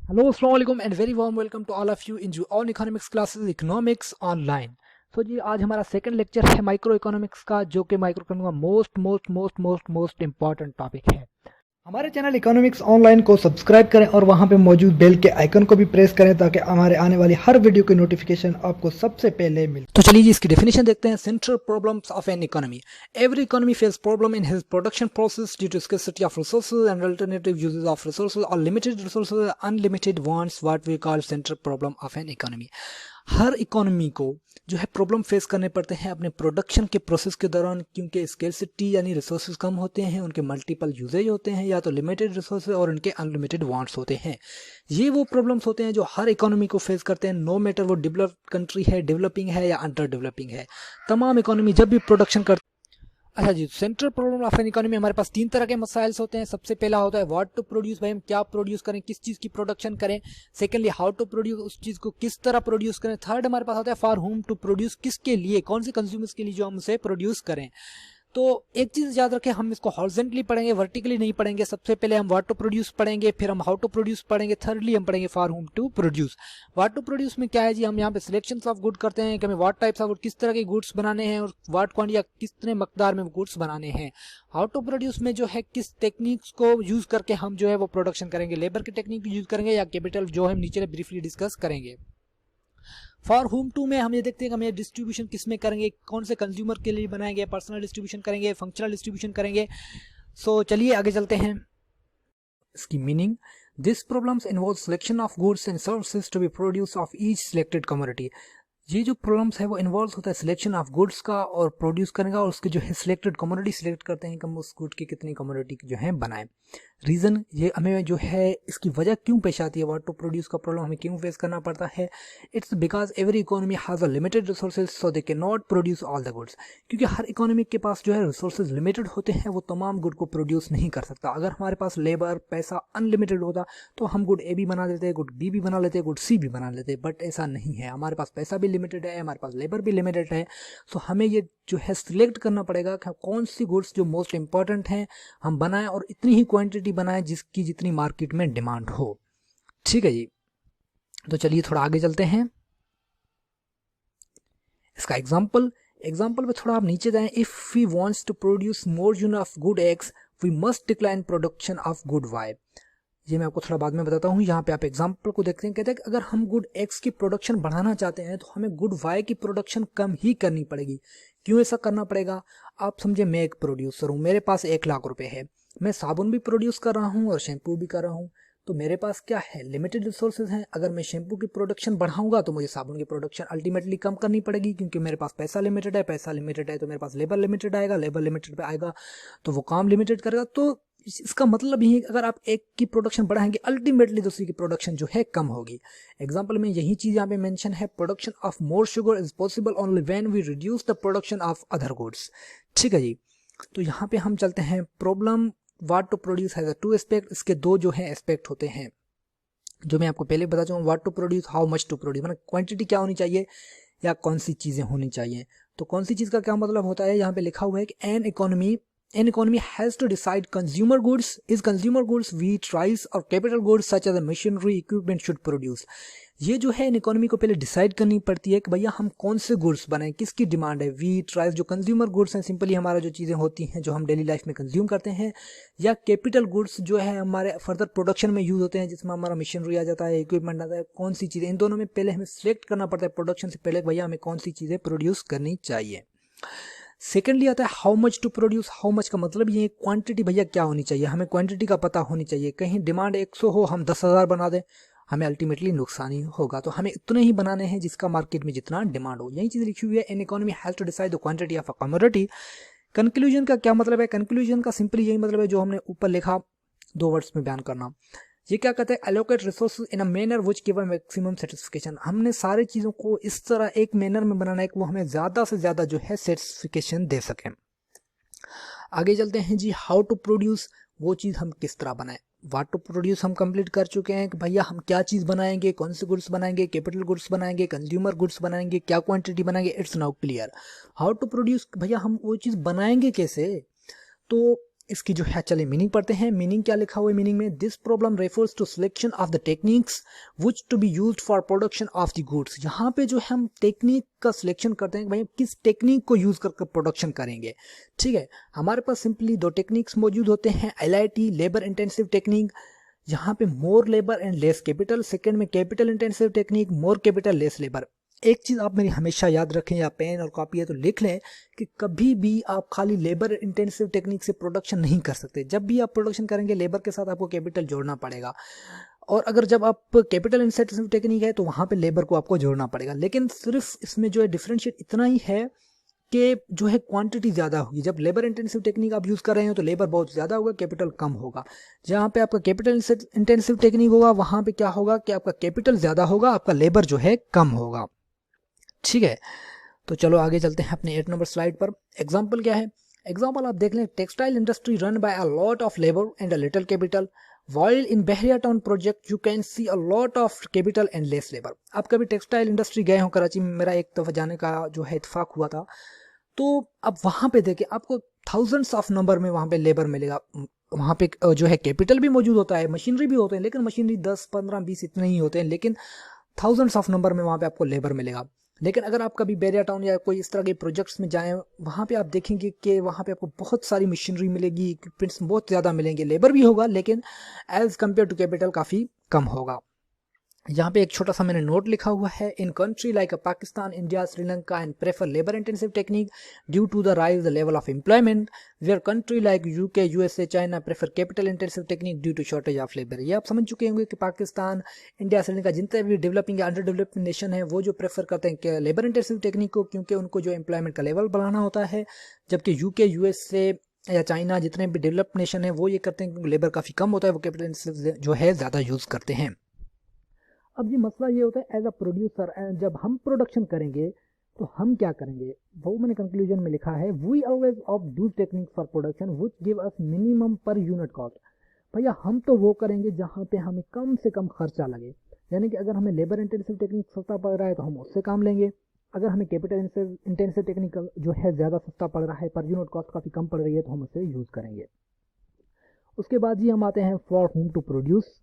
Hello, Assalamu alaikum and very warm welcome to all of you in on economics classes economics online। सो जी आज हमारा second lecture है micro economics का, जो कि micro economics का most important topic है। हमारे चैनल इकोनॉमिक्स ऑनलाइन को सब्सक्राइब करें और वहां पे मौजूद बेल के आइकन को भी प्रेस करें ताकि हमारे आने वाली हर वीडियो की नोटिफिकेशन आपको सबसे पहले मिले। तो चलिए जी इसकी डेफिनेशन देखते हैं। Central problems of an economy. Every economy face problem in his production process due to scarcity of resources and alternative uses of resources और limited resources unlimited wants, what we call central problem of an economy. हर economy को जो है problem face करने पड़ते हैं अपने production के प्रोसेस के दौरान, क्योंकि स्केर्सिटी यानी रिसोर्सेज कम होते हैं, उनके मल्टीपल यूजेज होते हैं, या तो लिमिटेड रिसोर्सेज और उनके अनलिमिटेड वांट्स होते हैं। ये वो प्रॉब्लम्स होते हैं जो हर इकोनॉमी को फेस करते हैं, नो मैटर वो डेवलप्ड कंट्री है, डेवलपिंग है या अंडर डेवलपिंग है। तमाम इकोनॉमी जब भी प्रोडक्शन कर अच्छा जी, central problem of an economy हमारे पास तीन तरह के मसाइल्स होते हैं। सबसे पहला होता है व्हाट टू प्रोड्यूस, भाई हम क्या प्रोड्यूस करें, किस चीज़ की प्रोडक्शन करें। सेकेंडली हाउ टू प्रोड्यूस, उस चीज़ को किस तरह प्रोड्यूस करें। थर्ड हमारे पास होता है फॉर होम टू प्रोड्यूस, किसके लिए, कौन से कंज्यूमर्स के लिए जो हम उसे प्रोड्यूस करें। तो एक चीज़ याद रखें, हम इसको हॉरिजॉन्टली पढ़ेंगे, वर्टिकली नहीं पढ़ेंगे। सबसे पहले हम व्हाट टू प्रोड्यूस पढ़ेंगे, फिर हम हाउ टू प्रोड्यूस पढ़ेंगे, थर्डली हम पढ़ेंगे for whom to produce. What to produce में क्या है जी, हम यहाँ पे सिलेक्शंस ऑफ गुड करते हैं कि हमें व्हाट टाइप्स ऑफ गुड, किस तरह के गुड्स बनाने हैं और व्हाट क्वांटिटी या कितने मकदार में गुड्स बनाने हैं। हाउ टू प्रोड्यूस में जो है किस टेक्निक्स को यूज करके हम जो है वो प्रोडक्शन करेंगे, लेबर की टेक्निक यूज करेंगे या कैपिटल, जो हम नीचे ब्रीफली डिस्कस करेंगे। फॉर होम टू में हम ये देखते हैं कि हम ये डिस्ट्रीब्यूशन किस में करेंगे, कौन से कंज्यूमर के लिए बनाएंगे, पर्सनल डिस्ट्रीब्यूशन करेंगे, फंक्शनल डिस्ट्रीब्यूशन करेंगे। सो चलिए आगे चलते हैं। इसकी meaning, this problems involve selection of goods and services to be produce of each selected commodity. ये जो प्रॉब्लम्स है वो इन्वॉल्व होता है सिलेक्शन ऑफ गुड्स का और प्रोड्यूस करने का, और उसके जो है सिलेक्टेड कमोडिटी सिलेक्ट करते हैं कि हम उस गुड की कितनी कमोडिटी जो है बनाएं। रीज़न ये हमें जो है इसकी वजह क्यों पेश आती है, व्हाट टू प्रोड्यूस का प्रॉब्लम हमें क्यों फेस करना पड़ता है। It's because every economy has a limited resources so they can not produce all the goods. क्योंकि हर इकोनॉमी के पास जो है रिसोर्सेज लिमिटेड होते हैं, वो तमाम गुड को प्रोड्यूस नहीं कर सकता। अगर हमारे पास लेबर पैसा अनलिमिटेड होता तो हम गुड ए भी बना लेते, गुड बी भी बना लेते, गुड सी भी बना लेते, बट ऐसा नहीं है। हमारे पास पैसा भी लिमिटेड है, हमारे पास लेबर भी लिमिटेड है। सो हमें ये जो है सिलेक्ट करना पड़ेगा कि कौन सी गुड्स जो मोस्ट इंपॉर्टेंट हैं हम बनाएं और इतनी ही क्वांटिटी बनाएं जिसकी जितनी मार्केट में डिमांड हो। ठीक है जी, तो चलिए थोड़ा आगे चलते हैं। इसका एग्जाम्पल में थोड़ा आप नीचे जाएं। If we wants to produce more unit of good X we must decline production of good Y. ये मैं आपको थोड़ा बाद में बताता हूँ। यहाँ पे आप एग्जाम्पल को देखते हैं, कहते हैं कि अगर हम गुड एक्स की प्रोडक्शन बढ़ाना चाहते हैं तो हमें गुड वाई की प्रोडक्शन कम ही करनी पड़ेगी। क्यों ऐसा करना पड़ेगा, आप समझे, मैं एक प्रोड्यूसर हूँ, मेरे पास 1,00,000 रुपए है, मैं साबुन भी प्रोड्यूस कर रहा हूँ और शैम्पू भी कर रहा हूँ। तो मेरे पास क्या है, लिमिटेड रिसोर्सेज हैं। अगर मैं शैम्पू की प्रोडक्शन बढ़ाऊंगा तो मुझे साबुन की प्रोडक्शन अल्टीमेटली कम करनी पड़ेगी, क्योंकि मेरे पास पैसा लिमिटेड है, पैसा लिमिटेड है तो मेरे पास लेबर लिमिटेड आएगा, लेबर लिमिटेड पे आएगा तो वो काम लिमिटेड करेगा। तो इसका मतलब यही है कि अगर आप एक की प्रोडक्शन बढ़ाएंगे अल्टीमेटली दूसरी की प्रोडक्शन जो है कम होगी। एग्जांपल में यही चीज यहाँ पे मेंशन है, production of more sugar is possible only when we reduce the production of other goods. ठीक है जी, तो यहाँ पे हम चलते हैं। Problem what to produce has two aspect, इसके दो जो है एस्पेक्ट होते हैं जो मैं आपको पहले बता चुका हूँ। What to produce, how much to produce, मतलब क्वांटिटी क्या होनी चाहिए या कौन सी चीजें होनी चाहिए। तो कौन सी चीज का क्या मतलब होता है, यहाँ पे लिखा हुआ है कि N economy has to decide consumer goods is consumer goods wheat rice or capital goods such as a machinery equipment should produce। ये जो है इन इकोनॉमी को पहले डिसाइड करनी पड़ती है कि भैया हम कौन से गुड्स बनाएं, किसकी डिमांड है। वीट राइस जो कंज्यूमर गुड्स हैं, सिंपली हमारा जो चीज़ें होती हैं जो हम डेली लाइफ में कंज्यूम करते हैं, या कैपिटल गुड्स जो है हमारे फर्दर प्रोडक्शन में यूज होते हैं, जिसमें हमारा मशीनरी आ जाता है, इक्विपमेंट आता है। कौन सी चीज़ें, इन दोनों में पहले हमें सिलेक्ट करना पड़ता है प्रोडक्शन से पहले, भैया हमें कौन सी चीज़ें प्रोड्यूस करनी चाहिए। सेकेंडली आता है how much to produce. How much का मतलब ये क्वांटिटी, भैया क्या होनी चाहिए, हमें क्वांटिटी का पता होनी चाहिए। कहीं डिमांड 100 हो, हम 10,000 बना दें, हमें अल्टीमेटली नुकसान ही होगा। तो हमें इतने ही बनाने हैं जिसका मार्केट में जितना डिमांड हो। यही चीज़ लिखी हुई है, an economy has to decide the quantity of a commodity. Conclusion का क्या मतलब है, कंक्लूजन का सिंपली यही मतलब है जो हमने ऊपर लिखा, 2 वर्ड्स में बयान करना। ये क्या कहते हैं, allocate resources in a manner which give a maximum satisfaction. हमने सारे चीज़ों को इस तरह एक मैनर में बनाना है कि वो हमें ज़्यादा से ज़्यादा जो है सेटिस्फिकेशन दे सकें। आगे चलते हैं जी, हाउ टू प्रोड्यूस, वो चीज़ हम किस तरह बनाएं। व्हाट टू प्रोड्यूस हम कंप्लीट कर चुके हैं कि भैया हम क्या चीज़ बनाएंगे, कौन से गुड्स बनाएंगे, कैपिटल गुड्स बनाएंगे, कंज्यूमर गुड्स बनाएंगे, क्या क्वांटिटी बनाएंगे, it's now clear. How to produce, भैया हम वो चीज़ बनाएंगे कैसे। तो इसकी जो है चलिए मीनिंग पढ़ते हैं। मीनिंग क्या लिखा हुआ है मीनिंग में, this problem refers to selection of the techniques which to be used for production of the goods. यहाँ पे जो हम टेक्निक का सिलेक्शन करते हैं कि भाई किस टेक्निक को यूज करके प्रोडक्शन करेंगे। ठीक है, हमारे पास सिंपली दो टेक्निक्स मौजूद होते हैं, LIT लेबर इंटेंसिव टेक्निक, यहाँ पे more labour and less capital, second में capital intensive technique, more capital less labour. एक चीज़ आप मेरी हमेशा याद रखें, या पेन और कॉपी है तो लिख लें कि कभी भी आप खाली लेबर इंटेंसिव टेक्निक से प्रोडक्शन नहीं कर सकते। जब भी आप प्रोडक्शन करेंगे लेबर के साथ आपको कैपिटल जोड़ना पड़ेगा, और अगर जब आप कैपिटल इंटेंसिव टेक्निक है तो वहाँ पे लेबर को आपको जोड़ना पड़ेगा। लेकिन सिर्फ इसमें जो है डिफरेंशिएट इतना ही है कि जो है क्वांटिटी ज़्यादा होगी। जब लेबर इंटेंसिव टेक्निक आप यूज़ कर रहे हो तो लेबर बहुत ज़्यादा होगा, कैपिटल कम होगा। जहाँ पे आपका कैपिटल इंटेंसिव टेक्निक होगा वहाँ पे क्या होगा कि आपका कैपिटल ज़्यादा होगा, आपका लेबर जो है कम होगा। ठीक है, तो चलो आगे चलते हैं अपने 8 नंबर स्लाइड पर। एग्जाम्पल क्या है, एग्जाम्पल आप देख लें, textile industry run by a lot of labour and a little capital, while in Bahria town project you can see a lot of capital and less labour. आप कभी textile industry गए हो कराची में, मेरा एक दफ़ा जाने का जो है इत्फाक हुआ था, तो अब वहाँ पे देखें आपको थाउजेंड्स ऑफ नंबर में वहाँ पे लेबर मिलेगा। वहाँ पे जो है कैपिटल भी मौजूद होता है, मशीनरी भी होते हैं, लेकिन मशीनरी 10, 15, 20 इतने ही होते हैं, लेकिन थाउजेंड्स ऑफ नंबर में वहाँ पे आपको लेबर मिलेगा। लेकिन अगर आप कभी बहरिया टाउन या कोई इस तरह के प्रोजेक्ट्स में जाएं, वहाँ पे आप देखेंगे कि वहाँ पे आपको बहुत सारी मशीनरी मिलेगी, इक्विपमेंट्स बहुत ज़्यादा मिलेंगे, लेबर भी होगा, लेकिन एज कम्पेयर टू कैपिटल काफ़ी कम होगा। यहाँ पे एक छोटा सा मैंने नोट लिखा हुआ है, in country like Pakistan, India, Sri Lanka and prefer labour intensive technique due to the rise the level of employment, where country like UK, USA, China prefer capital intensive technique due to shortage of labour. ये आप समझ चुके होंगे कि Pakistan, India, Sri Lanka जितने भी developing या under developed nation है वो जो प्रेफर करते हैं लेबर इंटेंसिव टेक्निक को, क्योंकि उनको जो एम्प्लॉयमेंट का लेवल बढ़ाना होता है, जबकि UK, USA या चाइना जितने भी डेवलप्ड नेशन है वो ये करते हैं क्योंकि लेबर काफ़ी कम होता है, वो कैपिटल इंटेंसिव जो है ज़्यादा यूज़ करते हैं। अब ये मसला ये होता है एज अ प्रोड्यूसर, जब हम प्रोडक्शन करेंगे तो हम क्या करेंगे, वो मैंने कंक्लूजन में लिखा है, we always of do technique for production which give us minimum per unit cost. भैया हम तो वो करेंगे जहाँ पे हमें कम से कम खर्चा लगे, यानी कि अगर हमें लेबर इंटेंसिव टेक्निक सस्ता पड़ रहा है तो हम उससे काम लेंगे, अगर हमें कैपिटल इंटेंसिव टेक्निक जो है ज़्यादा सस्ता पड़ रहा है, पर यूनिट कॉस्ट काफ़ी कम पड़ रही है, तो हम उसे यूज़ करेंगे। उसके बाद जी हम आते हैं फॉर होम टू प्रोड्यूस।